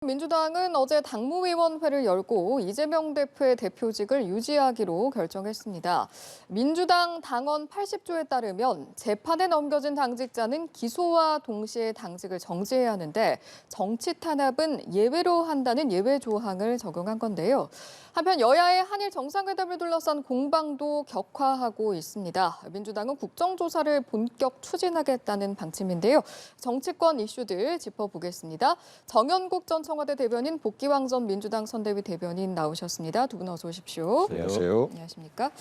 민주당은 어제 당무위원회를 열고 이재명 대표의 대표직을 유지하기로 결정했습니다. 민주당 당원 80조에 따르면 재판에 넘겨진 당직자는 기소와 동시에 당직을 정지해야 하는데 정치 탄압은 예외로 한다는 예외 조항을 적용한 건데요. 한편 여야의 한일 정상회담을 둘러싼 공방도 격화하고 있습니다. 민주당은 국정조사를 본격 추진하겠다는 방침인데요. 정치권 이슈들 짚어보겠습니다. 정연국 전 청와대 대변인, 복귀왕 전 민주당 선대위 대변인 나오셨습니다. 두 분 어서 오십시오. 안녕하세요. 안녕하십니까.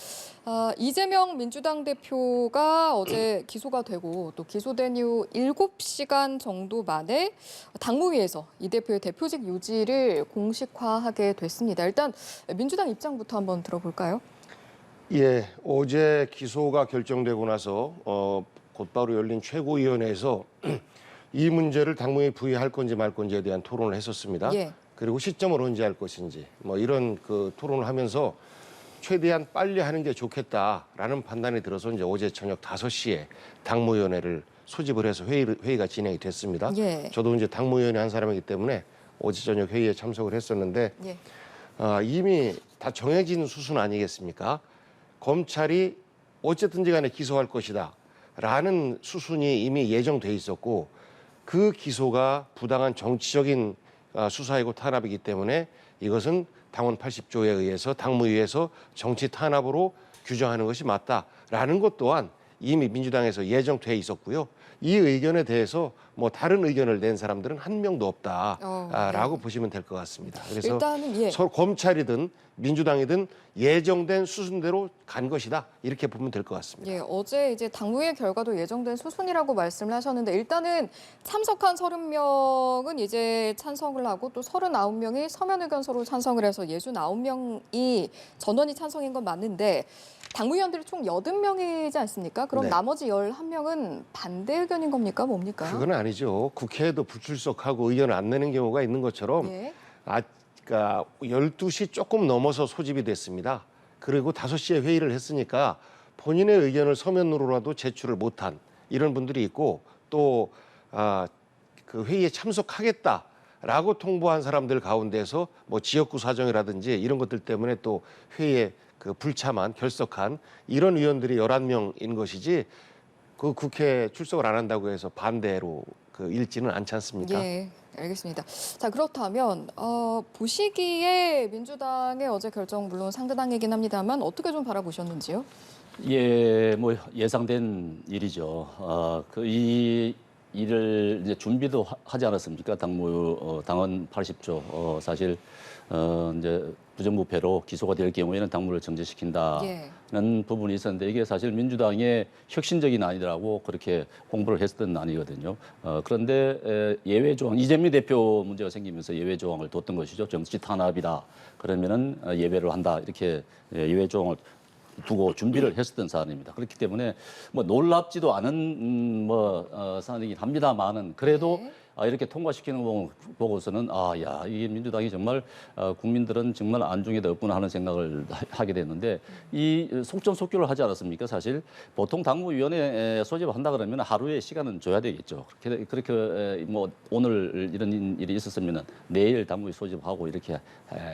이재명 민주당 대표가 어제 기소가 되고 또 기소된 이후 7시간 정도 만에 당무위에서 이 대표의 대표직 유지를 공식화하게 됐습니다. 일단 민주당 입장부터 한번 들어볼까요? 예, 어제 기소가 결정되고 나서 곧바로 열린 최고위원회에서 이 문제를 당무에 부의할 건지 말 건지에 대한 토론을 했었습니다. 예. 그리고 시점을 언제 할 것인지 이런 토론을 하면서 최대한 빨리 하는 게 좋겠다라는 판단이 들어서 이제 어제 저녁 5시에 당무위원회를 소집을 해서 회의가 진행이 됐습니다. 예. 저도 이제 당무위원회 한 사람이기 때문에 어제 저녁 회의에 참석을 했었는데 예. 이미 다 정해진 수순 아니겠습니까? 검찰이 어쨌든지 간에 기소할 것이다 라는 수순이 이미 예정돼 있었고 그 기소가 부당한 정치적인 수사이고 탄압이기 때문에 이것은 당원 80조에 의해서 당무위에서 정치 탄압으로 규정하는 것이 맞다라는 것 또한 이미 민주당에서 예정돼 있었고요. 이 의견에 대해서 다른 의견을 낸 사람들은 한 명도 없다라고 네. 보시면 될 것 같습니다. 그래서 일단은 서로 검찰이든 민주당이든 예정된 수순대로 간 것이다 이렇게 보면 될 것 같습니다. 예, 어제 이제 당무회 결과도 예정된 수순이라고 말씀을 하셨는데 일단은 참석한 30명은 이제 찬성을 하고 또 39명이 서면 의견서로 찬성을 해서 69명이 전원이 찬성인 건 맞는데 당무위원들이 총 80명이지 않습니까? 그럼 네. 나머지 11명은 반대 의견인 겁니까? 뭡니까? 그건 아니죠. 국회에도 불출석하고 의견을 안 내는 경우가 있는 것처럼 예. 그러니까 12시 조금 넘어서 소집이 됐습니다. 그리고 5시에 회의를 했으니까 본인의 의견을 서면으로라도 제출을 못한 이런 분들이 있고 또 그 회의에 참석하겠다라고 통보한 사람들 가운데서 지역구 사정이라든지 이런 것들 때문에 또 회의에 불참한 결석한 이런 의원들이 11명인 것이지 그 국회 출석을 안 한다고 해서 반대로 읽지는 않지 않습니까? 예, 알겠습니다. 자, 그렇다면 보시기에 민주당의 어제 결정 물론 상대당이긴 합니다만 어떻게 좀 바라보셨는지요? 예, 예상된 일이죠. 이 일을 이제 준비도 하지 않았습니까? 당원 80조. 사실 이제 부정부패로 기소가 될 경우에는 당무를 정지시킨다는 부분이 있었는데 이게 사실 민주당의 혁신적인 안이라고 그렇게 홍보를 했던 안이거든요. 그런데 예외 조항, 이재명 대표 문제가 생기면서 예외 조항을 뒀던 것이죠. 정치 탄압이다. 그러면은 예외를 한다. 이렇게 예외 조항을 두고 준비를 했었던 사안입니다. 그렇기 때문에 놀랍지도 않은 사안이긴 합니다만은 그래도 이렇게 통과시키는 거 보고서는 야, 이게 민주당이 정말 국민들은 정말 안중에도 없구나 하는 생각을 하게 됐는데 이 속전속결을 하지 않았습니까? 사실 보통 당무위원회 소집을 한다 그러면 하루의 시간은 줘야 되겠죠. 그렇게 오늘 이런 일이 있었으면 내일 당무위 소집하고 이렇게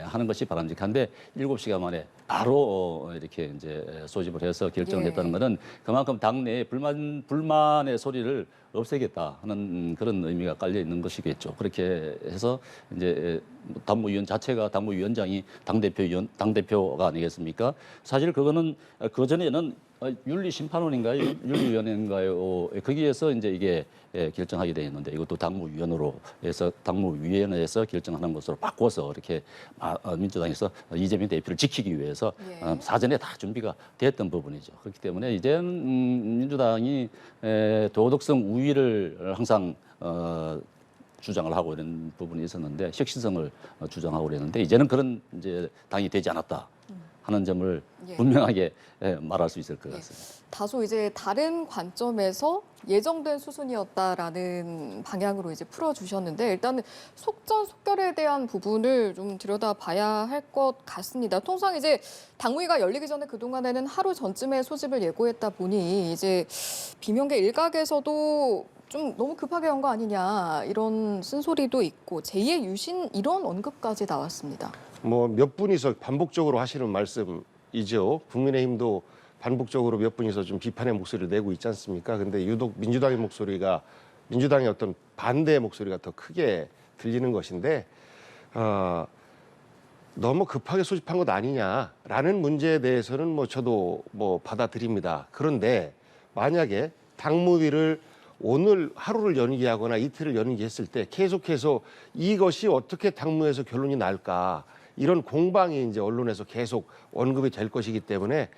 하는 것이 바람직한데 7시간 만에 바로 이렇게 이제 소집을 해서 결정을 했다는 것은 그만큼 당내에 불만의 소리를 없애겠다 하는 그런 의미가 깔려 있는 것이겠죠. 그렇게 해서 이제 당무위원 자체가 당무위원장이 당대표가 아니겠습니까? 사실 그거는 그전에는 윤리심판원인가요? 윤리위원회인가요? 거기에서 이제 이게 결정하게 되어 있는데 이것도 당무위원으로 해서 당무위원회에서 결정하는 것으로 바꿔서 이렇게 민주당에서 이재명 대표를 지키기 위해서 사전에 다 준비가 됐던 부분이죠. 그렇기 때문에 이제는 민주당이 도덕성 우위를 항상 주장을 하고 이런 부분이 있었는데 혁신성을 주장하고 그랬는데 이제는 그런 이제 당이 되지 않았다 하는 점을 예. 분명하게 말할 수 있을 것 예. 같습니다. 다소 이제 다른 관점에서 예정된 수순이었다라는 방향으로 이제 풀어주셨는데 일단은 속전속결에 대한 부분을 좀 들여다봐야 할 것 같습니다. 통상 이제 당무위가 열리기 전에 그동안에는 하루 전쯤에 소집을 예고했다 보니 이제 비명계 일각에서도 좀 너무 급하게 한 거 아니냐 이런 쓴소리도 있고 제2의 유신 이런 언급까지 나왔습니다. 뭐 몇 분이서 반복적으로 하시는 말씀이죠. 국민의힘도 반복적으로 몇 분이서 좀 비판의 목소리를 내고 있지 않습니까? 근데 유독 민주당의 목소리가 민주당의 어떤 반대의 목소리가 더 크게 들리는 것인데 너무 급하게 소집한 것 아니냐라는 문제에 대해서는 뭐 저도 뭐 받아들입니다. 그런데 만약에 당무위를 오늘 하루를 연기하거나 이틀을 연기했을 때 계속해서 이것이 어떻게 당무에서 결론이 날까 이런 공방이 이제 언론에서 계속 언급이 될 것이기 때문에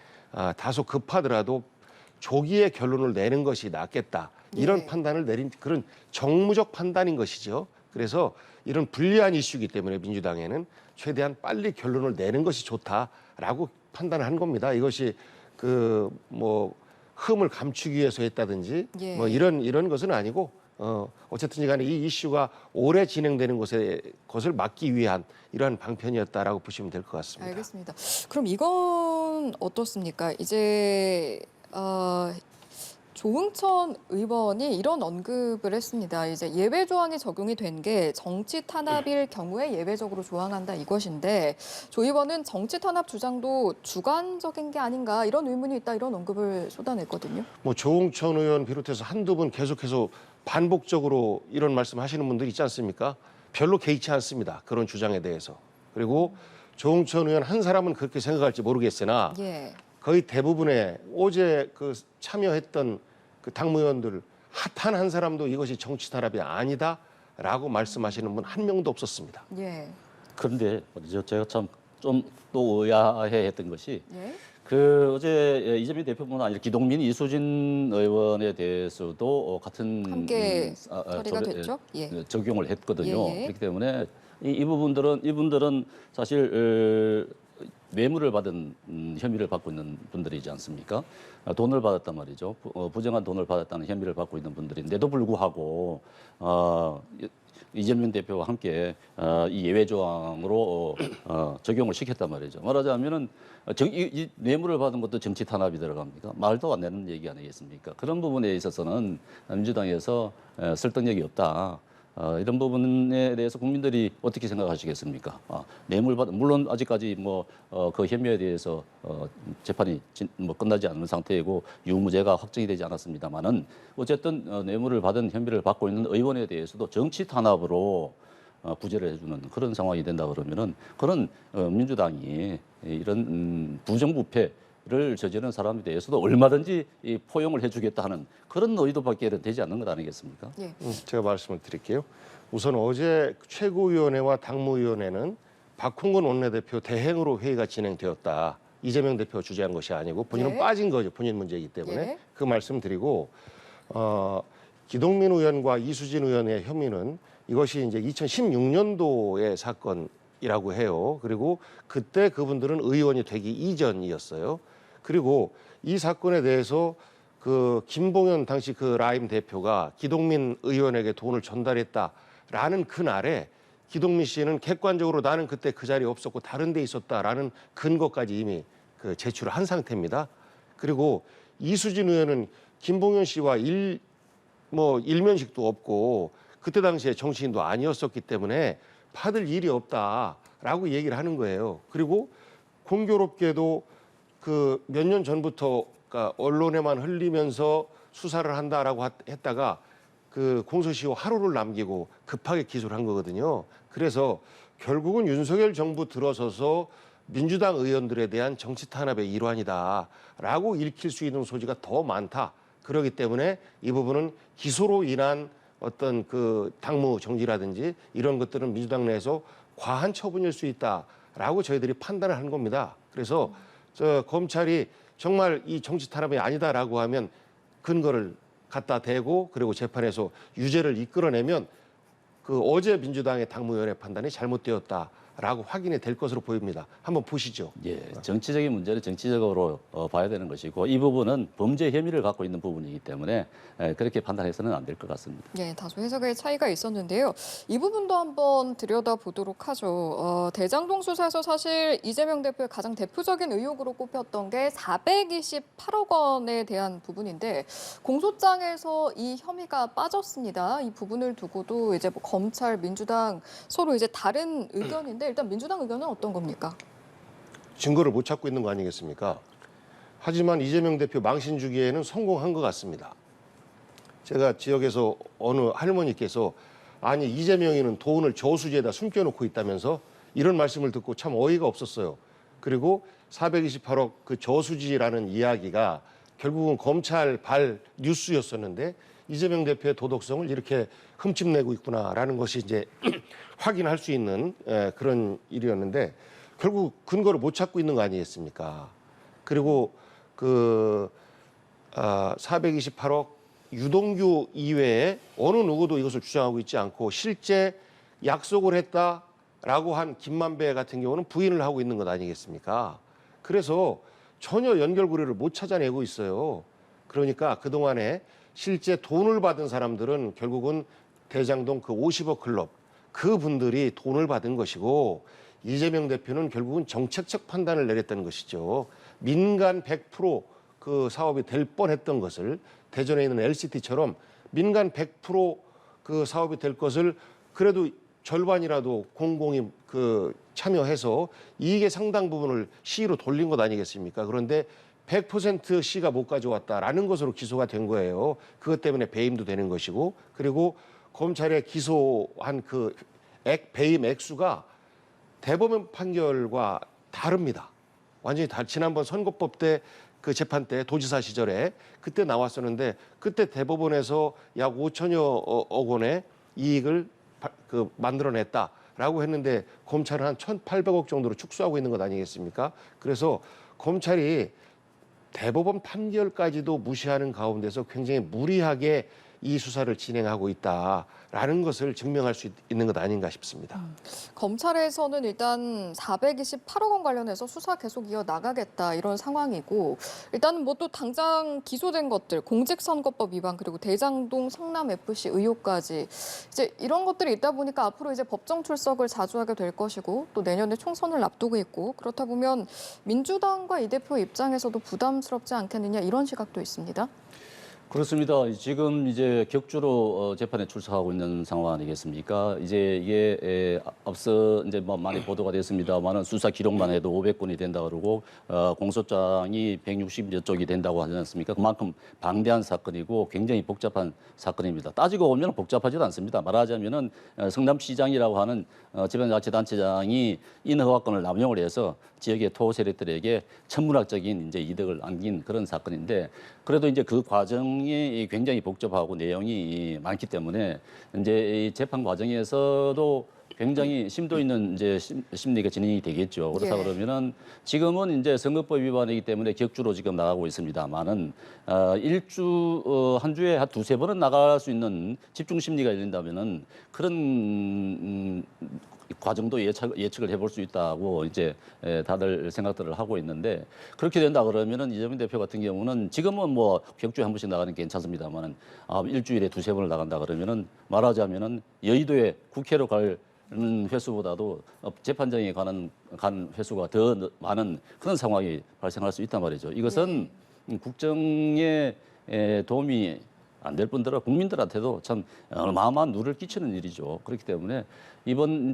다소 급하더라도 조기에 결론을 내는 것이 낫겠다. 이런 네. 판단을 내린 그런 정무적 판단인 것이죠. 그래서 이런 불리한 이슈이기 때문에 민주당에는 최대한 빨리 결론을 내는 것이 좋다라고 판단한 겁니다. 이것이 그 뭐 흠을 감추기 위해서 했다든지 예. 뭐 이런 것은 아니고 어쨌든 간에 이 이슈가 오래 진행되는 것을 막기 위한 이러한 방편이었다라고 보시면 될 것 같습니다. 알겠습니다. 그럼 이건 어떻습니까? 이제 조응천 의원이 이런 언급을 했습니다. 이제 예외 조항이 적용이 된 게 정치 탄압일 경우에 예외적으로 조항한다 이것인데 조 의원은 정치 탄압 주장도 주관적인 게 아닌가 이런 의문이 있다 이런 언급을 쏟아냈거든요. 뭐 조응천 의원 비롯해서 한두 분 계속해서 반복적으로 이런 말씀하시는 분들 있지 않습니까? 별로 개의치 않습니다. 그런 주장에 대해서. 그리고 조응천 의원 한 사람은 그렇게 생각할지 모르겠으나 예. 거의 대부분의 어제 그 참여했던 그 당무위원들 한 사람도 이것이 정치 탄압이 아니다라고 말씀하시는 분 한 명도 없었습니다. 예. 그런데 제가 참 좀 또 의아해했던 것이 예. 그 어제 이재명 대표뿐만 아니라 기동민, 이수진 의원에 대해서도 같은 함께 처리가 됐죠? 예. 적용을 했거든요. 예, 예. 그렇기 때문에 이분들은 사실 뇌물을 받은 혐의를 받고 있는 분들이지 않습니까? 돈을 받았단 말이죠. 부정한 돈을 받았다는 혐의를 받고 있는 분들인데도 불구하고 이재명 대표와 함께 이 예외 조항으로 적용을 시켰단 말이죠. 말하자면은 이 뇌물을 받은 것도 정치 탄압이 들어갑니까? 말도 안 되는 얘기 아니겠습니까? 그런 부분에 있어서는 민주당에서 설득력이 없다. 이런 부분에 대해서 국민들이 어떻게 생각하시겠습니까? 뇌물 받은 물론 아직까지 그 혐의에 대해서 재판이 끝나지 않은 상태이고 유무죄가 확정이 되지 않았습니다만은 어쨌든 뇌물을 받은 혐의를 받고 있는 의원에 대해서도 정치 탄압으로 구제를 해주는 그런 상황이 된다 그러면은 그런 민주당이 이런 부정부패를 저지르는 사람에 대해서도 얼마든지 포용을 해주겠다 하는 그런 의도밖에 되지 않는 것 아니겠습니까? 예. 제가 말씀을 드릴게요. 우선 어제 최고위원회와 당무위원회는 박홍근 원내대표 대행으로 회의가 진행되었다. 이재명 대표가 주재한 것이 아니고 본인은 예. 빠진 거죠. 본인 문제이기 때문에. 예. 그 말씀 드리고 기동민 의원과 이수진 의원의 혐의는 이것이 이제 2016년도의 사건이라고 해요. 그리고 그때 그분들은 의원이 되기 이전이었어요. 그리고 이 사건에 대해서 그 김봉현 당시 그 라임 대표가 기동민 의원에게 돈을 전달했다라는 그날에 기동민 씨는 객관적으로 나는 그때 그 자리에 없었고 다른 데 있었다라는 근거까지 이미 그 제출을 한 상태입니다. 그리고 이수진 의원은 김봉현 씨와 일면식도 없고 그때 당시에 정치인도 아니었었기 때문에 받을 일이 없다라고 얘기를 하는 거예요. 그리고 공교롭게도 그 몇 년 전부터 그러니까 언론에만 흘리면서 수사를 한다라고 했다가 그 공소시효 하루를 남기고 급하게 기소를 한 거거든요. 그래서 결국은 윤석열 정부 들어서서 민주당 의원들에 대한 정치 탄압의 일환이다라고 읽힐 수 있는 소지가 더 많다. 그렇기 때문에 이 부분은 기소로 인한 어떤 그 당무 정지라든지 이런 것들은 민주당 내에서 과한 처분일 수 있다라고 저희들이 판단을 한 겁니다. 그래서 검찰이 정말 이 정치 탄압이 아니다라고 하면 근거를 갖다 대고 그리고 재판에서 유죄를 이끌어내면 그 어제 민주당의 당무위원회 판단이 잘못되었다. 라고 확인이 될 것으로 보입니다. 한번 보시죠. 예, 정치적인 문제는 정치적으로 봐야 되는 것이고 이 부분은 범죄 혐의를 갖고 있는 부분이기 때문에 그렇게 판단해서는 안 될 것 같습니다. 예, 다소 해석의 차이가 있었는데요. 이 부분도 한번 들여다보도록 하죠. 대장동 수사에서 사실 이재명 대표의 가장 대표적인 의혹으로 꼽혔던 게 428억 원에 대한 부분인데 공소장에서 이 혐의가 빠졌습니다. 이 부분을 두고도 이제 뭐 검찰, 민주당 서로 이제 다른 의견인데 일단 민주당 의견은 어떤 겁니까? 증거를 못 찾고 있는 거 아니겠습니까? 하지만 이재명 대표 망신 주기에는 성공한 것 같습니다. 제가 지역에서 어느 할머니께서 아니 이재명이는 돈을 저수지에다 숨겨놓고 있다면서 이런 말씀을 듣고 참 어이가 없었어요. 그리고 428억 그 저수지라는 이야기가 결국은 검찰 발 뉴스였었는데 이재명 대표의 도덕성을 이렇게 흠집내고 있구나라는 것이 이제 확인할 수 있는 그런 일이었는데 결국 근거를 못 찾고 있는 거 아니겠습니까? 그리고 그 428억 유동규 이외에 어느 누구도 이것을 주장하고 있지 않고 실제 약속을 했다라고 한 김만배 같은 경우는 부인을 하고 있는 것 아니겠습니까? 그래서 전혀 연결고리를 못 찾아내고 있어요. 그러니까 그동안에 실제 돈을 받은 사람들은 결국은 대장동 그 50억 클럽 그분들이 돈을 받은 것이고 이재명 대표는 결국은 정책적 판단을 내렸다는 것이죠. 민간 100% 사업이 될 뻔했던 것을 대전에 있는 LCT처럼 민간 100% 사업이 될 것을 그래도 절반이라도 공공이 참여해서 이익의 상당 부분을 시로 돌린 것 아니겠습니까? 그런데 100% 시가 못 가져왔다라는 것으로 기소가 된 거예요. 그것 때문에 배임도 되는 것이고 그리고 검찰에 기소한 배임 액수가 대법원 판결과 다릅니다. 완전히 지난번 선거법 때 그 재판 때 도지사 시절에 그때 나왔었는데 그때 대법원에서 약 5천여억 원의 이익을 만들어냈다라고 했는데 검찰은 한 1,800억 정도로 축소하고 있는 것 아니겠습니까? 그래서 검찰이 대법원 판결까지도 무시하는 가운데서 굉장히 무리하게 이 수사를 진행하고 있다라는 것을 증명할 수 있는 것 아닌가 싶습니다. 검찰에서는 일단 428억 원 관련해서 수사 계속 이어나가겠다 이런 상황이고 일단은 뭐 또 당장 기소된 것들 공직선거법 위반 그리고 대장동 성남FC 의혹까지 이제 이런 것들이 있다 보니까 앞으로 이제 법정 출석을 자주 하게 될 것이고 또 내년에 총선을 앞두고 있고 그렇다 보면 민주당과 이 대표 입장에서도 부담스럽지 않겠느냐 이런 시각도 있습니다. 그렇습니다. 지금 이제 격주로 재판에 출석하고 있는 상황 아니겠습니까? 이제 이게 앞서 이제 뭐 많이 보도가 됐습니다만은 수사 기록만 해도 500건이 된다 그러고 공소장이 160여 쪽이 된다고 하지 않습니까? 그만큼 방대한 사건이고 굉장히 복잡한 사건입니다. 따지고 보면 복잡하지도 않습니다. 말하자면은 성남시장이라고 하는 지방자치단체장이 인허가권을 남용을 해서 지역의 토 세력들에게 천문학적인 이제 이득을 안긴 그런 사건인데 그래도 이제 그 과정이 굉장히 복잡하고 내용이 많기 때문에 이제 이 재판 과정에서도 굉장히 심도 있는 이제 심리가 진행이 되겠죠. 그렇다 그러면은 지금은 이제 선거법 위반이기 때문에 격주로 지금 나가고 있습니다만은 한 주에 한 두세 번은 나갈 수 있는 집중 심리가 열린다면은 그런 과정도 예측을 해볼 수 있다고 이제 다들 생각들을 하고 있는데 그렇게 된다 그러면은 이재명 대표 같은 경우는 지금은 뭐 격주에 한 번씩 나가는 게 괜찮습니다만은 일주일에 두세 번을 나간다 그러면은 말하자면은 여의도에 국회로 갈 횟수보다도 재판장에 간 횟수가 더 많은 그런 상황이 발생할 수 있단 말이죠. 이것은 국정에 도움이 안 될 뿐더러 국민들한테도 참 어마어마한 누를 끼치는 일이죠. 그렇기 때문에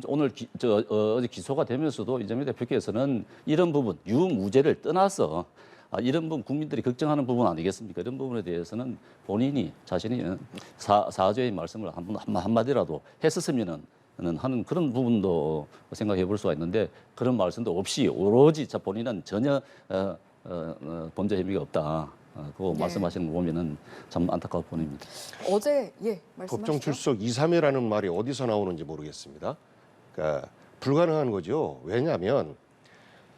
어제 기소가 되면서도 이재명 대표께서는 이런 부분 유무죄를 떠나서 이런 부분 국민들이 걱정하는 부분 아니겠습니까? 이런 부분에 대해서는 본인이 자신이 사죄의 말씀을 한마디라도 했었으면은 하는 그런 부분도 생각해 볼 수가 있는데 그런 말씀도 없이 오로지 본인은 전혀 범죄 혐의가 없다. 그거 말씀하시는 거 보면은 참 안타까워 보입니다. 어제 말씀하시죠. 법정 출석 2, 3회라는 말이 어디서 나오는지 모르겠습니다. 그러니까 불가능한 거죠. 왜냐하면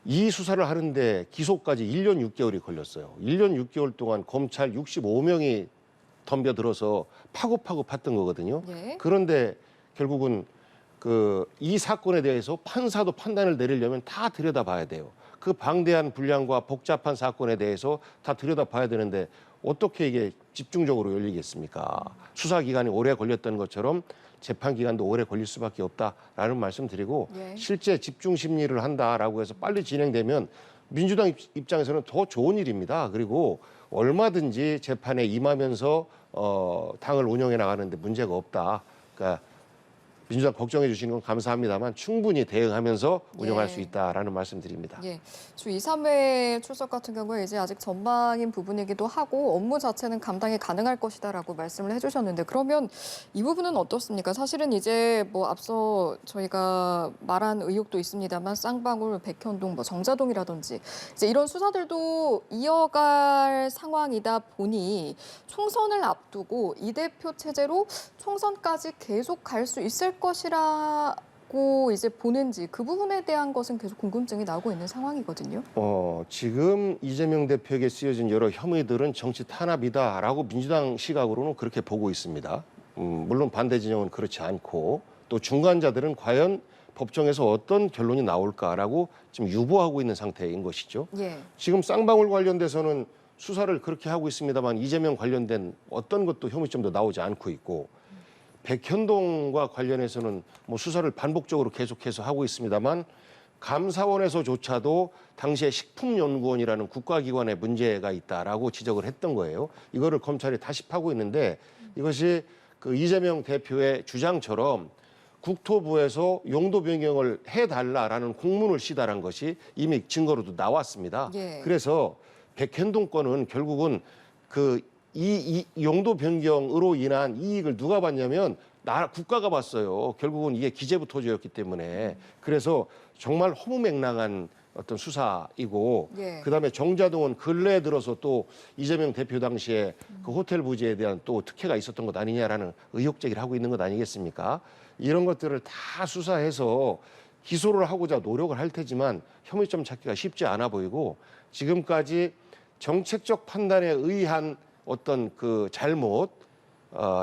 이 수사를 하는데 기소까지 1년 6개월이 걸렸어요. 1년 6개월 동안 검찰 65명이 덤벼들어서 파고파고 팠던 거거든요. 예. 그런데 결국은 이 사건에 대해서 판사도 판단을 내리려면 다 들여다봐야 돼요. 그 방대한 분량과 복잡한 사건에 대해서 다 들여다봐야 되는데 어떻게 이게 집중적으로 열리겠습니까? 수사 기간이 오래 걸렸던 것처럼 재판 기간도 오래 걸릴 수밖에 없다라는 말씀드리고 예. 실제 집중 심리를 한다라고 해서 빨리 진행되면 민주당 입장에서는 더 좋은 일입니다. 그리고 얼마든지 재판에 임하면서 당을 운영해 나가는데 문제가 없다. 그러니까 민주당 걱정해 주시는 건 감사합니다만 충분히 대응하면서 운영할 예. 수 있다라는 말씀드립니다. 예, 주 2, 3회 출석 같은 경우에 이제 아직 전방인 부분이기도 하고 업무 자체는 감당이 가능할 것이다라고 말씀을 해주셨는데 그러면 이 부분은 어떻습니까? 사실은 이제 뭐 앞서 저희가 말한 의혹도 있습니다만 쌍방울, 백현동, 뭐 정자동이라든지 이제 이런 수사들도 이어갈 상황이다 보니 총선을 앞두고 이 대표 체제로 총선까지 계속 갈 수 있을 것이라고 이제 보는지 그 부분에 대한 것은 계속 궁금증이 나오고 있는 상황이거든요. 지금 이재명 대표에게 쓰여진 여러 혐의들은 정치 탄압이다라고 민주당 시각으로는 그렇게 보고 있습니다. 물론 반대 진영은 그렇지 않고 또 중간자들은 과연 법정에서 어떤 결론이 나올까라고 지금 유보하고 있는 상태인 것이죠. 예. 지금 쌍방울 관련돼서는 수사를 그렇게 하고 있습니다만 이재명 관련된 어떤 것도 혐의점도 나오지 않고 있고 백현동과 관련해서는 뭐 수사를 반복적으로 계속해서 하고 있습니다만 감사원에서조차도 당시에 식품연구원이라는 국가기관에 문제가 있다라고 지적을 했던 거예요. 이거를 검찰이 다시 파고 있는데 이것이 그 이재명 대표의 주장처럼 국토부에서 용도 변경을 해달라라는 공문을 시달한 것이 이미 증거로도 나왔습니다. 예. 그래서 백현동 건은 결국은 이 용도 변경으로 인한 이익을 누가 봤냐면 국가가 봤어요. 결국은 이게 기재부 토지였기 때문에. 그래서 정말 허무맹랑한 어떤 수사이고 예. 그다음에 정자동은 근래에 들어서 또 이재명 대표 당시에 그 호텔 부지에 대한 또 특혜가 있었던 것 아니냐라는 의혹 제기를 하고 있는 것 아니겠습니까? 이런 것들을 다 수사해서 기소를 하고자 노력을 할 테지만 혐의점 찾기가 쉽지 않아 보이고 지금까지 정책적 판단에 의한 어떤 그 잘못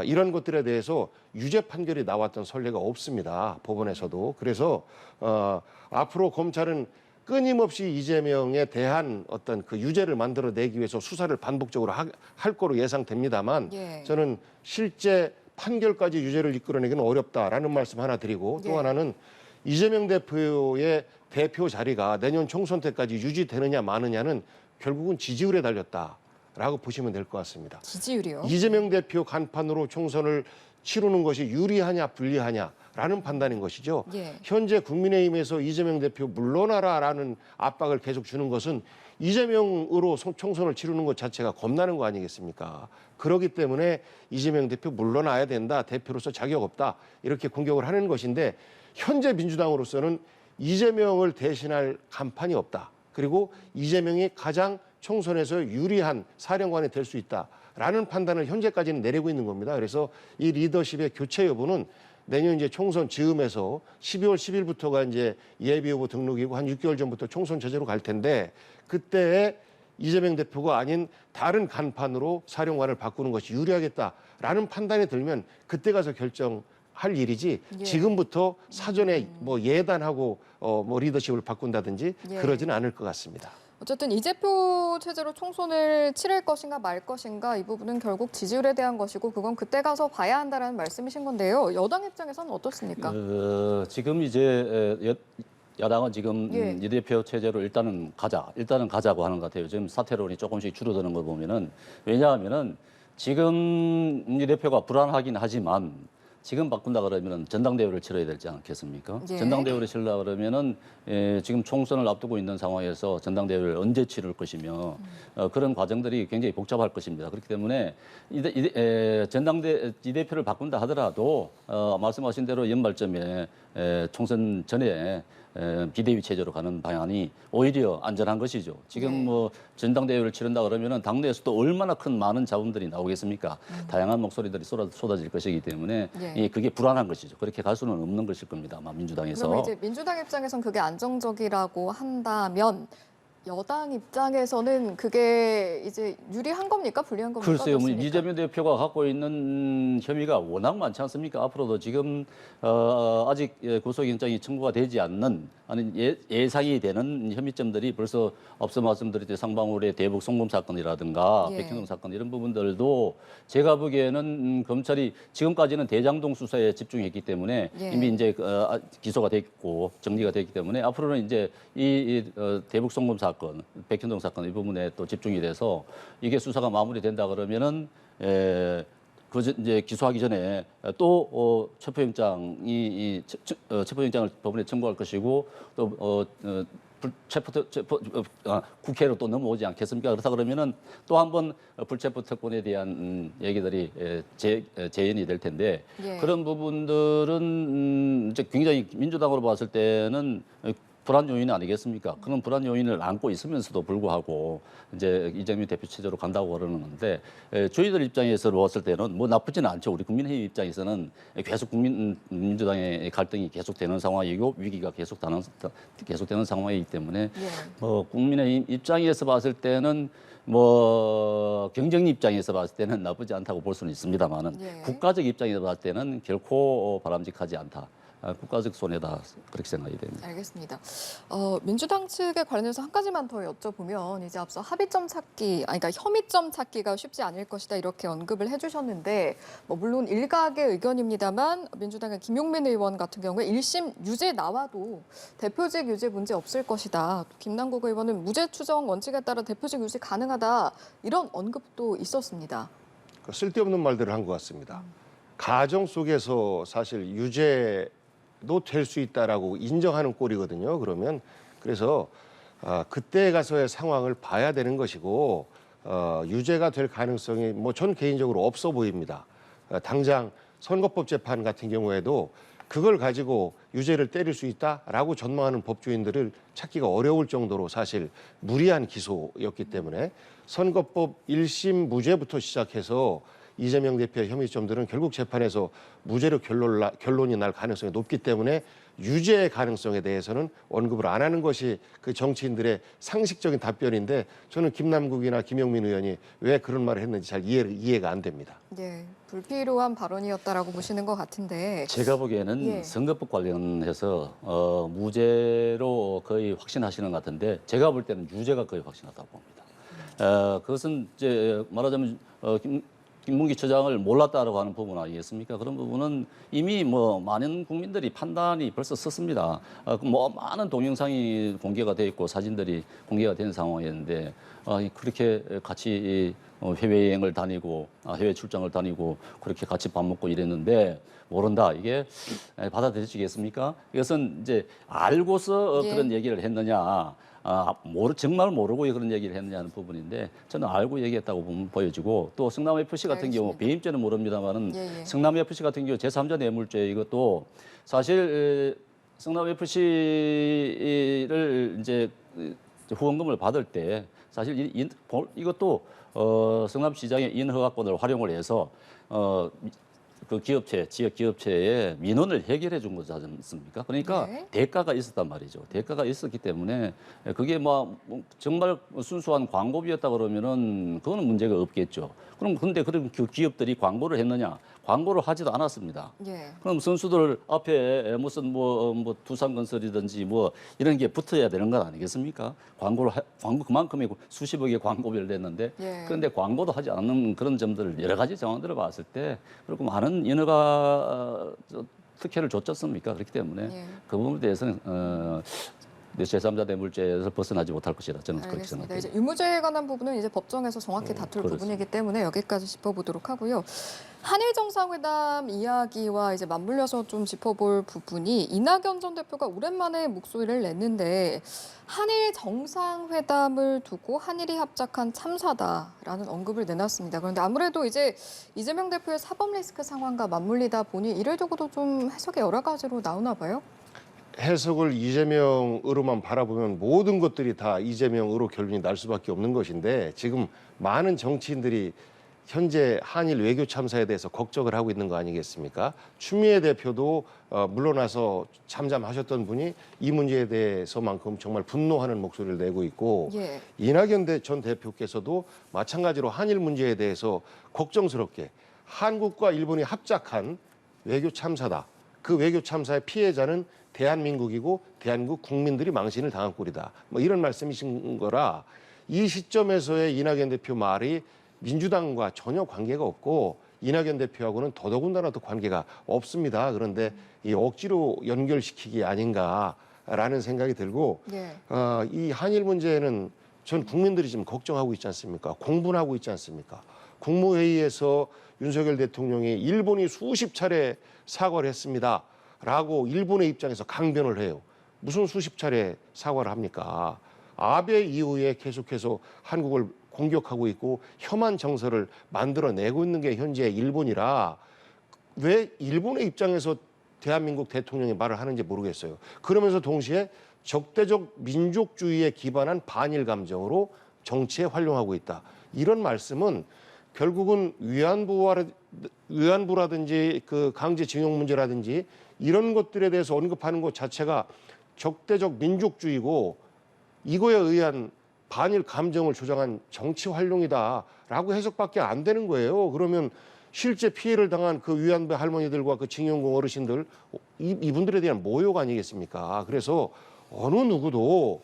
이런 것들에 대해서 유죄 판결이 나왔던 선례가 없습니다. 법원에서도. 그래서 앞으로 검찰은 끊임없이 이재명에 대한 어떤 그 유죄를 만들어내기 위해서 수사를 반복적으로 할 거로 예상됩니다만 예. 저는 실제 판결까지 유죄를 이끌어내기는 어렵다라는 말씀 하나 드리고 또 예. 하나는 이재명 대표의 대표 자리가 내년 총선 때까지 유지되느냐 마느냐는 결국은 지지율에 달렸다라고 보시면 될 것 같습니다. 지지율이요? 이재명 대표 간판으로 총선을 치르는 것이 유리하냐 불리하냐라는 판단인 것이죠. 예. 현재 국민의힘에서 이재명 대표 물러나라라는 압박을 계속 주는 것은 이재명으로 총선을 치르는 것 자체가 겁나는 거 아니겠습니까? 그렇기 때문에 이재명 대표 물러나야 된다. 대표로서 자격 없다. 이렇게 공격을 하는 것인데 현재 민주당으로서는 이재명을 대신할 간판이 없다. 그리고 이재명이 가장 총선에서 유리한 사령관이 될 수 있다라는 판단을 현재까지는 내리고 있는 겁니다. 그래서 이 리더십의 교체 여부는 내년 이제 총선 즈음에서 12월 10일부터가 이제 예비 후보 등록이고 한 6개월 전부터 총선 제재로 갈 텐데 그때에 이재명 대표가 아닌 다른 간판으로 사령관을 바꾸는 것이 유리하겠다라는 판단이 들면 그때 가서 결정할 일이지 예. 지금부터 사전에 뭐 예단하고 뭐 리더십을 바꾼다든지 예. 그러지는 않을 것 같습니다. 어쨌든 이 대표 체제로 총선을 치를 것인가 말 것인가 이 부분은 결국 지지율에 대한 것이고 그건 그때 가서 봐야 한다는 말씀이신 건데요. 여당 입장에서는 어떻습니까? 지금 이제 야당은 지금 예. 이 대표 체제로 일단은 가자고 하는 것 같아요. 지금 사퇴론이 조금씩 줄어드는 걸 보면은 왜냐하면은 지금 이 대표가 불안하긴 하지만 지금 바꾼다 그러면은 전당대회를 치러야 되지 않겠습니까? 예. 전당대회를 치르려 그러면은 지금 총선을 앞두고 있는 상황에서 전당대회를 언제 치를 것이며 그런 과정들이 굉장히 복잡할 것입니다. 그렇기 때문에 이 대표를 바꾼다 하더라도 말씀하신 대로 연말쯤에 총선 전에 비대위 체제로 가는 방안이 오히려 안전한 것이죠. 지금 네. 뭐 전당대회를 치른다 그러면은 당내에서도 얼마나 큰 많은 자원들이 나오겠습니까? 다양한 목소리들이 쏟아질 것이기 때문에 네. 그게 불안한 것이죠. 그렇게 갈 수는 없는 것일 겁니다. 아마 민주당에서. 그러면 이제 민주당 입장에선 그게 안정적이라고 한다면 여당 입장에서는 그게 이제 유리한 겁니까? 불리한 겁니까? 글쎄요, 뭐 어떻습니까? 이재명 대표가 갖고 있는 혐의가 워낙 많지 않습니까? 앞으로도 지금 아직 구속영장이 청구가 되지 않는 아니 예상이 되는 혐의점들이 벌써 앞서 말씀드렸듯이 상방울의 대북 송금 사건이라든가 예. 백현동 사건 이런 부분들도 제가 보기에는 검찰이 지금까지는 대장동 수사에 집중했기 때문에 예. 이미 이제 기소가 됐고 정리가 됐기 때문에 앞으로는 이제 이 대북 송금 사건, 백현동 사건 이 부분에 또 집중이 돼서 이게 수사가 마무리된다 그러면은 이제 기소하기 전에 또 체포영장이 체포영장을 법원에 청구할 것이고 또 국회로 또 넘어오지 않겠습니까? 그렇다 그러면은 또 한 번 불체포 특권에 대한 얘기들이 재연이 될 텐데 예. 그런 부분들은 이제 굉장히 민주당으로 봤을 때는 불안 요인 아니겠습니까? 그런 불안 요인을 안고 있으면서도 불구하고 이제 이재명 대표 체제로 간다고 그러는데 저희들 입장에서 봤을 때는 뭐 나쁘지는 않죠. 우리 국민의힘 입장에서는 계속 민주당의 갈등이 계속되는 상황이고 위기가 계속되는 상황이기 때문에 예. 국민의힘 입장에서 봤을 때는 경쟁 입장에서 봤을 때는 나쁘지 않다고 볼 수는 있습니다만은 예. 국가적 입장에서 봤을 때는 결코 바람직하지 않다. 국가적 손해다 그렇게 생각이 됩니다. 알겠습니다. 민주당 측에 관련해서 한 가지만 더 여쭤보면 이제 앞서 합의점 찾기, 그러니까 혐의점 찾기가 쉽지 않을 것이다 이렇게 언급을 해주셨는데 물론 일각의 의견입니다만 민주당의 김용민 의원 같은 경우에 1심 유죄 나와도 대표직 유죄 문제 없을 것이다. 또 김남국 의원은 무죄 추정 원칙에 따라 대표직 유죄 가능하다 이런 언급도 있었습니다. 쓸데없는 말들을 한 것 같습니다. 가정 속에서 사실 유죄도 될 수 있다라고 인정하는 꼴이거든요. 그러면 그래서 그때 가서의 상황을 봐야 되는 것이고 유죄가 될 가능성이 전 개인적으로 없어 보입니다. 당장 선거법 재판 같은 경우에도 그걸 가지고 유죄를 때릴 수 있다라고 전망하는 법조인들을 찾기가 어려울 정도로 사실 무리한 기소였기 때문에 선거법 1심 무죄부터 시작해서 이재명 대표의 혐의점들은 결국 재판에서 무죄로 결론이 날 가능성이 높기 때문에 유죄의 가능성에 대해서는 언급을 안 하는 것이 그 정치인들의 상식적인 답변인데 저는 김남국이나 김용민 의원이 왜 그런 말을 했는지 잘 이해가 안 됩니다. 네, 불필요한 발언이었다라고 보시는 것 같은데. 제가 보기에는 예. 선거법 관련해서 무죄로 거의 확신하시는 것 같은데 제가 볼 때는 유죄가 거의 확신하다고 봅니다. 그것은 이제 말하자면 김문기 처장을 몰랐다라고 하는 부분 아니겠습니까? 그런 부분은 이미 많은 국민들이 판단이 벌써 섰습니다. 많은 동영상이 공개가 돼 있고 사진들이 공개가 된 상황이었는데 그렇게 같이 해외여행을 다니고 해외 출장을 다니고 그렇게 같이 밥 먹고 이랬는데 모른다 이게 받아들여지겠습니까? 이것은 이제 알고서 예. 그런 얘기를 했느냐? 정말 모르고 그런 얘기를 했느냐는 부분인데 저는 알고 얘기했다고 보여지고 또 성남FC 같은 경우 알겠습니다. 배임죄는 모릅니다만은 예. 성남FC 같은 경우 제3자 뇌물죄 이것도 사실 성남FC를 이제 후원금을 받을 때 사실 이것도 성남시장의 인허가권을 활용을 해서 그 지역 기업체에 민원을 해결해 준 거지 않습니까? 그러니까 네. 대가가 있었단 말이죠. 대가가 있었기 때문에 그게 정말 순수한 광고비였다 그러면은 그거는 문제가 없겠죠. 그럼 그럼 그 기업들이 광고를 했느냐? 광고를 하지도 않았습니다. 예. 그럼 선수들 앞에 무슨 두산건설이든지 이런 게 붙어야 되는 건 아니겠습니까? 광고 그만큼의 수십억의 광고비를 냈는데 예. 그런데 광고도 하지 않는 그런 점들 여러 가지 정황들을 봤을 때 그리고 많은 인허가 특혜를 줬지 않습니까? 그렇기 때문에 예. 그 부분에 대해서는 제3자 뇌물죄에서 벗어나지 못할 것이다. 저는 그렇게 알겠습니다. 생각합니다. 이제 유무죄에 관한 부분은 이제 법정에서 정확히 다툴 그렇습니다. 부분이기 때문에 여기까지 짚어보도록 하고요. 한일 정상회담 이야기와 이제 맞물려서 좀 짚어볼 부분이 이낙연 전 대표가 오랜만에 목소리를 냈는데 한일 정상회담을 두고 한일이 합작한 참사다라는 언급을 내놨습니다. 그런데 아무래도 이제 이재명 대표의 사법 리스크 상황과 맞물리다 보니 이를 두고도 좀 해석이 여러 가지로 나오나 봐요. 해석을 이재명으로만 바라보면 모든 것들이 다 이재명으로 결론이 날 수밖에 없는 것인데 지금 많은 정치인들이 현재 한일 외교 참사에 대해서 걱정을 하고 있는 거 아니겠습니까? 추미애 대표도 물러나서 잠잠하셨던 분이 이 문제에 대해서만큼 정말 분노하는 목소리를 내고 있고 예. 이낙연 전 대표께서도 마찬가지로 한일 문제에 대해서 걱정스럽게 한국과 일본이 합작한 외교 참사다. 그 외교 참사의 피해자는 대한민국이고 대한민국 국민들이 망신을 당한 꼴이다. 뭐 이런 말씀이신 거라 이 시점에서의 이낙연 대표 말이 민주당과 전혀 관계가 없고 이낙연 대표하고는 더더군다나 더 관계가 없습니다. 그런데 이 억지로 연결시키기 아닌가라는 생각이 들고 예. 이 한일 문제는 전 국민들이 지금 걱정하고 있지 않습니까? 공분하고 있지 않습니까? 국무회의에서 윤석열 대통령이 일본이 수십 차례 사과를 했습니다라고 일본의 입장에서 강변을 해요. 무슨 수십 차례 사과를 합니까? 아베 이후에 계속해서 한국을 공격하고 있고 혐한 정서를 만들어내고 있는 게 현재 일본이라 왜 일본의 입장에서 대한민국 대통령이 말을 하는지 모르겠어요. 그러면서 동시에 적대적 민족주의에 기반한 반일 감정으로 정치에 활용하고 있다. 이런 말씀은 결국은 위안부라든지 그 강제징용 문제라든지 이런 것들에 대해서 언급하는 것 자체가 적대적 민족주의고 이거에 의한 반일 감정을 조장한 정치 활용이다라고 해석밖에 안 되는 거예요. 그러면 실제 피해를 당한 그 위안부 할머니들과 그 징용공 어르신들 이분들에 대한 모욕 아니겠습니까? 그래서 어느 누구도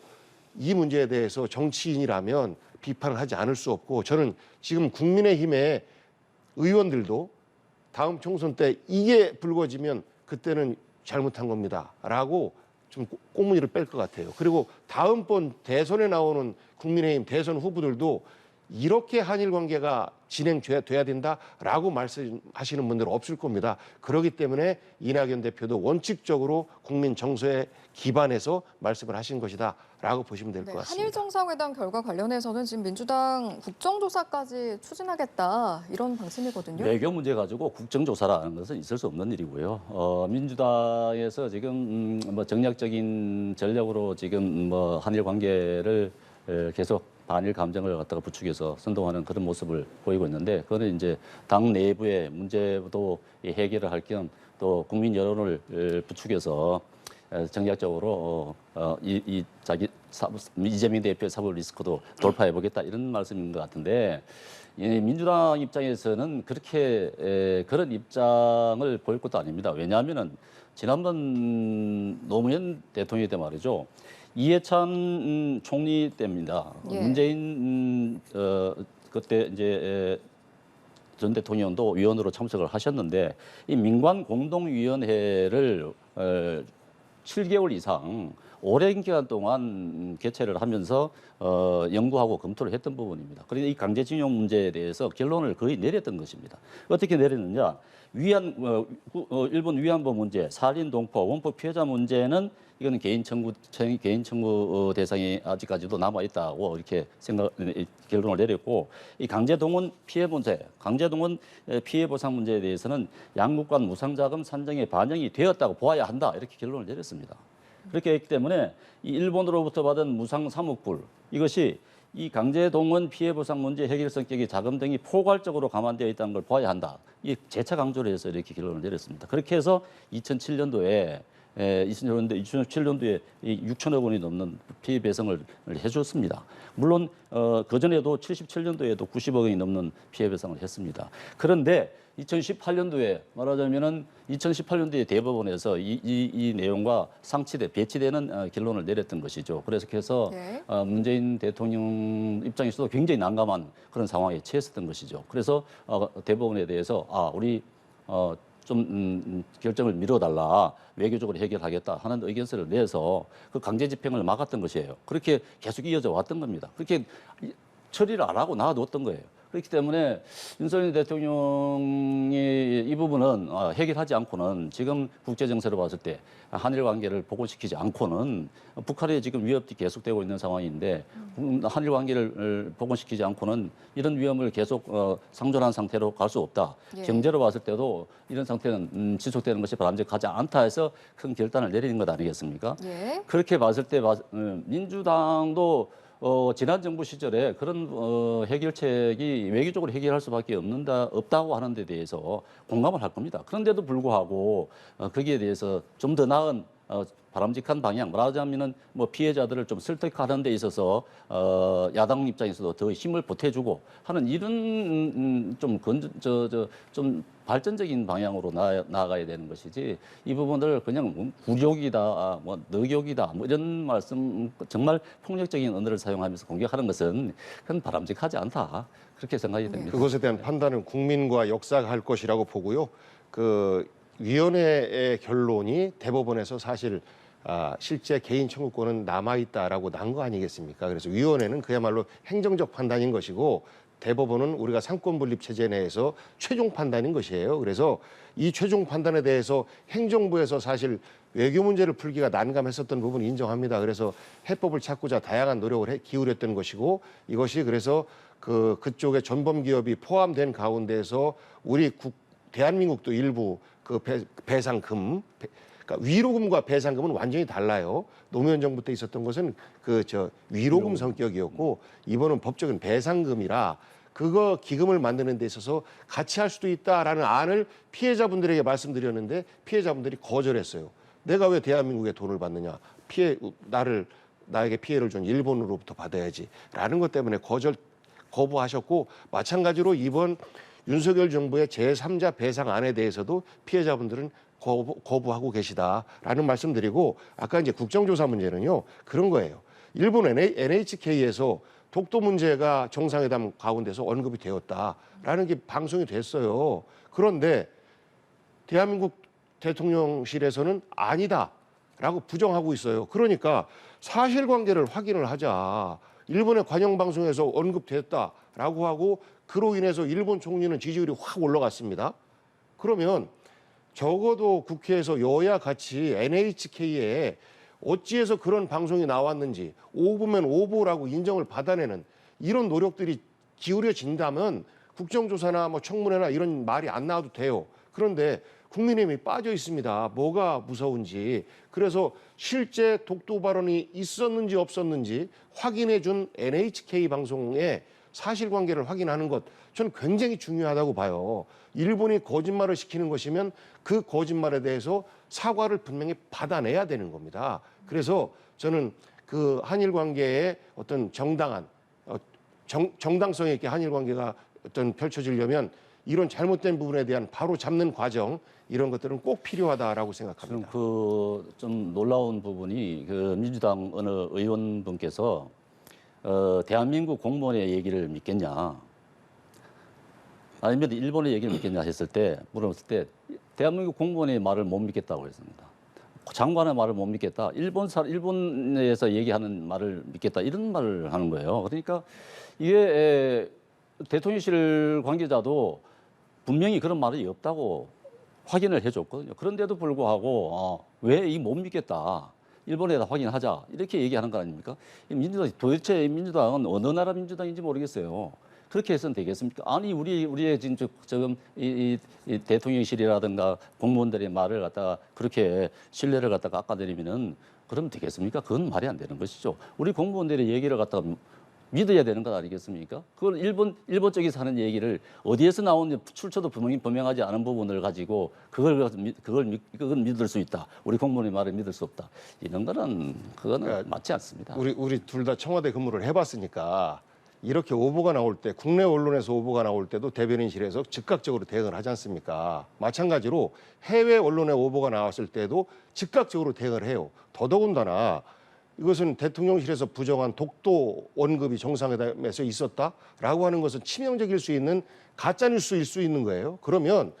이 문제에 대해서 정치인이라면 비판을 하지 않을 수 없고 저는 지금 국민의힘의 의원들도 다음 총선 때 이게 불거지면 그때는 잘못한 겁니다라고 좀 꼬무니를 뺄 것 같아요. 그리고 다음번 대선에 나오는 국민의힘 대선 후보들도 이렇게 한일 관계가 진행돼야 된다라고 말씀하시는 분들은 없을 겁니다. 그렇기 때문에 이낙연 대표도 원칙적으로 국민 정서에 기반해서 말씀을 하신 것이다라고 보시면 될 것 같습니다. 한일 정상회담 결과 관련해서는 지금 민주당 국정조사까지 추진하겠다 이런 방침이거든요. 외교 문제 가지고 국정조사라는 것은 있을 수 없는 일이고요. 민주당에서 지금 뭐 정략적인 전략으로 지금 뭐 한일 관계를 계속 반일 감정을 갖다가 부추겨서 선동하는 그런 모습을 보이고 있는데 그거는 이제 당 내부의 문제도 해결을 할 겸 또 국민 여론을 부추겨서 정략적으로 이재명 대표의 사법 리스크도 돌파해 보겠다 이런 말씀인 것 같은데 민주당 입장에서는 그렇게 그런 입장을 보일 것도 아닙니다. 왜냐하면은 지난번 노무현 대통령 때 말이죠. 이해찬 총리 때입니다. 예. 문재인 그때 이제 전 대통령도 위원으로 참석을 하셨는데 이 민관 공동위원회를 7개월 이상 오랜 기간 동안 개최를 하면서 연구하고 검토를 했던 부분입니다. 그런데 이 강제징용 문제에 대해서 결론을 거의 내렸던 것입니다. 어떻게 내렸느냐? 일본 위안부 문제, 살인 동포, 원포 피해자 문제는 이거는 개인 청구 대상이 아직까지도 남아 있다고 이렇게 결론을 내렸고 이 강제동원 피해 문제, 강제동원 피해 보상 문제에 대해서는 양국 간 무상자금 산정에 반영이 되었다고 보아야 한다 이렇게 결론을 내렸습니다. 그렇게 했기 때문에 이 일본으로부터 받은 무상 3억 불 이것이 이 강제동원 피해 보상 문제 해결 성격의 자금 등이 포괄적으로 감안되어 있다는 걸 봐야 한다. 이 재차 강조를 해서 이렇게 결론을 내렸습니다. 그렇게 해서 2007년도에 2007년도에 6천억 원이 넘는 피해 배상을 해줬습니다. 물론 그전에도 77년도에도 90억 원이 넘는 피해 배상을 했습니다. 그런데 2018년도에 말하자면은 2018년도에 대법원에서 이 내용과 배치되는 결론을 내렸던 것이죠. 그래서 네. 문재인 대통령 입장에서도 굉장히 난감한 그런 상황에 처했었던 것이죠. 그래서 대법원에 대해서 우리 좀 결정을 미뤄달라, 외교적으로 해결하겠다 하는 의견서를 내서 그 강제 집행을 막았던 것이에요. 그렇게 계속 이어져 왔던 겁니다. 그렇게 처리를 안 하고 놔뒀던 거예요. 그렇기 때문에 윤석열 대통령이 이 부분은 해결하지 않고는 지금 국제정세로 봤을 때 한일 관계를 복원시키지 않고는 북한의 지금 위협이 계속되고 있는 상황인데 한일 관계를 복원시키지 않고는 이런 위험을 계속 상존한 상태로 갈 수 없다. 예. 경제로 봤을 때도 이런 상태는 지속되는 것이 바람직하지 않다 해서 큰 결단을 내리는 것 아니겠습니까? 예. 그렇게 봤을 때 민주당도 지난 정부 시절에 그런 해결책이 외교적으로 해결할 수밖에 없다고 하는 데 대해서 공감을 할 겁니다. 그런데도 불구하고 거기에 대해서 좀 더 나은 바람직한 방향, 말하자면은 뭐 피해자들을 좀 설득하는 데 있어서 야당 입장에서도 더 힘을 보태주고 하는 이런 좀 발전적인 방향으로 나아가야 되는 것이지 이 부분을 그냥 굴욕이다, 뭐 너격이다, 뭐 이런 말씀 정말 폭력적인 언어를 사용하면서 공격하는 것은 그건 바람직하지 않다 그렇게 생각이 됩니다. 그것에 대한 판단은 국민과 역사가 할 것이라고 보고요. 그 위원회의 결론이 대법원에서 사실 실제 개인 청구권은 남아있다라고 난 거 아니겠습니까? 그래서 위원회는 그야말로 행정적 판단인 것이고 대법원은 우리가 상권분립 체제 내에서 최종 판단인 것이에요. 그래서 이 최종 판단에 대해서 행정부에서 사실 외교 문제를 풀기가 난감했었던 부분 인정합니다. 그래서 해법을 찾고자 다양한 노력을 기울였던 것이고 이것이 그래서 그쪽에 전범 기업이 포함된 가운데서 대한민국도 일부 그 배상금, 그러니까 위로금과 배상금은 완전히 달라요. 노무현 정부 때 있었던 것은 위로금 성격이었고 이번은 법적인 배상금이라 그거 기금을 만드는 데 있어서 같이 할 수도 있다라는 안을 피해자분들에게 말씀드렸는데 피해자분들이 거절했어요. 내가 왜 대한민국에 돈을 받느냐? 나에게 피해를 준 일본으로부터 받아야지라는 것 때문에 거부하셨고 마찬가지로 이번 윤석열 정부의 제3자 배상안에 대해서도 피해자분들은 거부하고 계시다라는 말씀드리고 아까 이제 국정조사 문제는요 그런 거예요. 일본 NHK에서 독도 문제가 정상회담 가운데서 언급이 되었다라는 게 방송이 됐어요. 그런데 대한민국 대통령실에서는 아니다라고 부정하고 있어요. 그러니까 사실관계를 확인을 하자. 일본의 관영방송에서 언급됐다라고 하고 그로 인해서 일본 총리는 지지율이 확 올라갔습니다. 그러면 적어도 국회에서 여야 같이 NHK에 어찌해서 그런 방송이 나왔는지 오보면 오보라고 인정을 받아내는 이런 노력들이 기울여진다면 국정조사나 뭐 청문회나 이런 말이 안 나와도 돼요. 그런데 국민의힘이 빠져 있습니다. 뭐가 무서운지. 그래서 실제 독도 발언이 있었는지 없었는지 확인해 준 NHK 방송의 사실관계를 확인하는 것 저는 굉장히 중요하다고 봐요. 일본이 거짓말을 시키는 것이면 그 거짓말에 대해서 사과를 분명히 받아내야 되는 겁니다. 그래서 저는 그 한일 관계의 어떤 정당한 정당성 있게 한일 관계가 어떤 펼쳐지려면 이런 잘못된 부분에 대한 바로 잡는 과정 이런 것들은 꼭 필요하다라고 생각합니다. 좀 놀라운 부분이 민주당 어느 의원분께서 대한민국 공무원의 얘기를 믿겠냐 아니면 일본의 얘기를 믿겠냐 했을 때 물었을 때 대한민국 공무원의 말을 못 믿겠다고 했습니다. 장관의 말을 못 믿겠다. 일본에서 얘기하는 말을 믿겠다. 이런 말을 하는 거예요. 그러니까 이게 대통령실 관계자도 분명히 그런 말이 없다고 확인을 해줬거든요. 그런데도 불구하고 왜 이 못 믿겠다. 일본에다 확인하자. 이렇게 얘기하는 거 아닙니까? 도대체 민주당은 어느 나라 민주당인지 모르겠어요. 그렇게 해서는 되겠습니까? 아니 우리의 지금 이 대통령실이라든가 공무원들의 말을 갖다가 그렇게 신뢰를 갖다가 깎아내리면은 그러면 되겠습니까? 그건 말이 안 되는 것이죠. 우리 공무원들의 얘기를 갖다가 믿어야 되는 것 아니겠습니까? 그걸 일본 쪽에서 하는 얘기를 어디에서 나오는지 출처도 분명하지 않은 부분을 가지고 그건 믿을 수 있다. 우리 공무원의 말을 믿을 수 없다. 이런 거는 그거는 그러니까 맞지 않습니다. 우리 둘 다 청와대 근무를 해봤으니까 이렇게 오보가 나올 때 국내 언론에서 오보가 나올 때도 대변인실에서 즉각적으로 대응을 하지 않습니까? 마찬가지로 해외 언론에 오보가 나왔을 때도 즉각적으로 대응을 해요. 더더군다나 이것은 대통령실에서 부정한 독도 언급이 정상회담에서 있었다라고 하는 것은 치명적일 수 있는 가짜뉴스일 수 있는 거예요. 그러면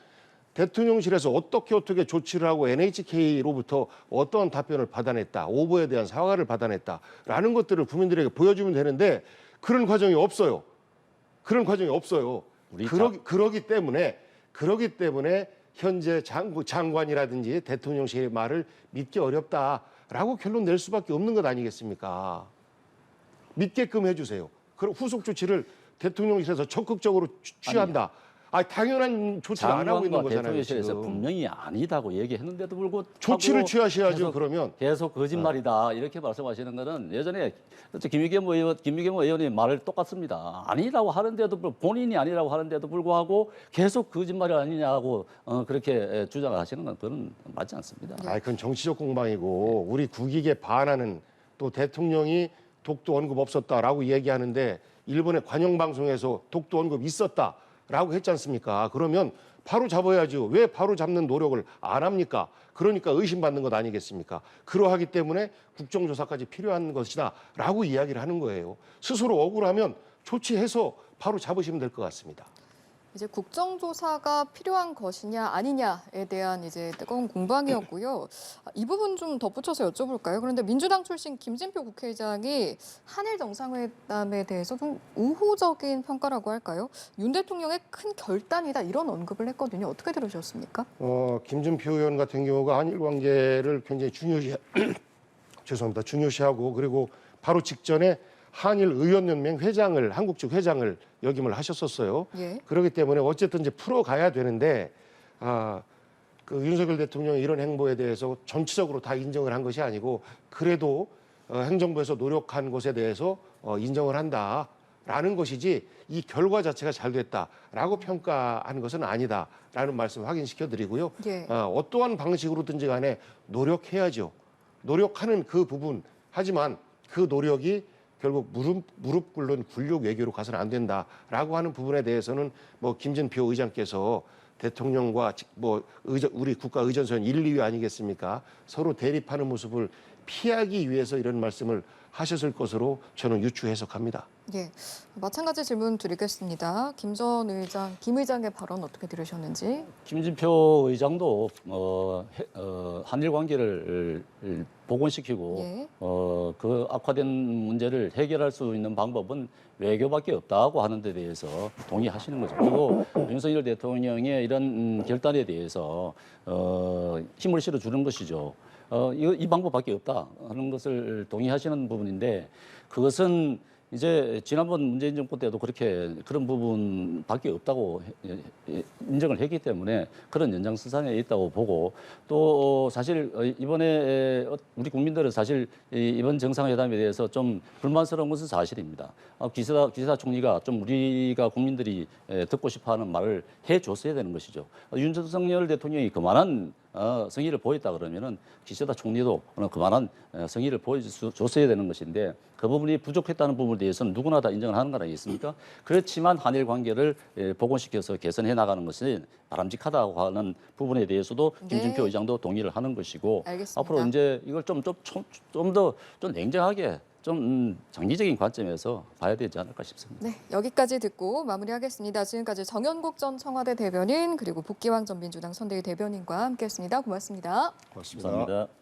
대통령실에서 어떻게 조치를 하고 NHK로부터 어떠한 답변을 받아냈다, 오보에 대한 사과를 받아냈다라는 것들을 국민들에게 보여주면 되는데 그런 과정이 없어요. 그런 과정이 없어요. 그러기 때문에 현재 장관이라든지 대통령실의 말을 믿기 어렵다라고 결론 낼 수밖에 없는 것 아니겠습니까? 믿게끔 해주세요. 그럼 후속 조치를 대통령실에서 적극적으로 취한다. 당연한 조치를 안 하고 있는 장관과 거잖아요. 대통령실에서 지금. 분명히 아니다고 얘기했는데도 불구하고 조치를 취하셔야죠. 계속, 그러면 계속 거짓말이다 이렇게 말씀하시는 거는 예전에 김의겸 의원이 말을 똑같습니다. 아니라고 하는데도 본인이 아니라고 하는데도 불구하고 계속 거짓말이 아니냐고 그렇게 주장하시는 건 그건 맞지 않습니다. 그건 정치적 공방이고 우리 국익에 반하는 또 대통령이 독도 언급 없었다라고 얘기하는데 일본의 관영 방송에서 독도 언급 있었다라고 했지 않습니까? 그러면 바로 잡아야죠. 왜 바로 잡는 노력을 안 합니까? 그러니까 의심받는 것 아니겠습니까? 그러하기 때문에 국정조사까지 필요한 것이다라고 이야기를 하는 거예요. 스스로 억울하면 조치해서 바로 잡으시면 될 것 같습니다. 이제 국정조사가 필요한 것이냐 아니냐에 대한 이제 뜨거운 공방이었고요. 이 부분 좀 덧붙여서 여쭤볼까요? 그런데 민주당 출신 김진표 국회의장이 한일 정상회담에 대해서 좀 우호적인 평가라고 할까요? 윤 대통령의 큰 결단이다 이런 언급을 했거든요. 어떻게 들으셨습니까? 김준표 의원 같은 경우가 한일 관계를 굉장히 중요시하고 그리고 바로 직전에 한일 의원연맹 회장을 한국 측 회장을 역임을 하셨었어요. 예. 그렇기 때문에 어쨌든 이제 풀어가야 되는데 그 윤석열 대통령의 이런 행보에 대해서 전체적으로 다 인정을 한 것이 아니고 그래도 행정부에서 노력한 것에 대해서 인정을 한다라는 것이지 이 결과 자체가 잘 됐다라고 평가하는 것은 아니다라는 말씀 확인시켜 드리고요. 예. 어떠한 방식으로든지 간에 노력해야죠. 노력하는 그 부분 하지만 그 노력이 결국 무릎 꿇는 굴욕 외교로 가서는 안 된다라고 하는 부분에 대해서는 뭐 김진표 의장께서 대통령과 우리 국가 의전선 1, 2위 아니겠습니까? 서로 대립하는 모습을 피하기 위해서 이런 말씀을 하셨을 것으로 저는 유추 해석합니다. 예, 마찬가지 질문 드리겠습니다. 김 의장의 발언 어떻게 들으셨는지? 김진표 의장도 한일 관계를 복원시키고 예. 그 악화된 문제를 해결할 수 있는 방법은 외교밖에 없다고 하는 데 대해서 동의하시는 거죠. 그리고 윤석열 대통령의 이런 결단에 대해서 힘을 실어주는 것이죠. 이 방법밖에 없다 하는 것을 동의하시는 부분인데 그것은 이제 지난번 문재인 정부 때도 그런 부분밖에 없다고 인정을 했기 때문에 그런 연장선상에 있다고 보고 또 사실 이번에 우리 국민들은 사실 이번 정상회담에 대해서 좀 불만스러운 것은 사실입니다. 기시다 총리가 좀 우리가 국민들이 듣고 싶어하는 말을 해줬어야 되는 것이죠. 윤석열 대통령이 그만한 성의를 보였다 그러면은 기시다 총리도 그만한 성의를 보여줬어야 되는 것인데 그 부분이 부족했다는 부분에 대해서는 누구나 다 인정을 하는 거 아니겠습니까? 그렇지만 한일 관계를 복원시켜서 개선해 나가는 것은 바람직하다고 하는 부분에 대해서도 김진표 네. 의장도 동의를 하는 것이고 알겠습니다. 앞으로 이제 이걸 좀 더 냉정하게 좀 장기적인 관점에서 봐야 되지 않을까 싶습니다. 네, 여기까지 듣고 마무리하겠습니다. 지금까지 정연국 전 청와대 대변인 그리고 복귀왕 전 민주당 선대위 대변인과 함께했습니다. 고맙습니다. 고맙습니다. 감사합니다.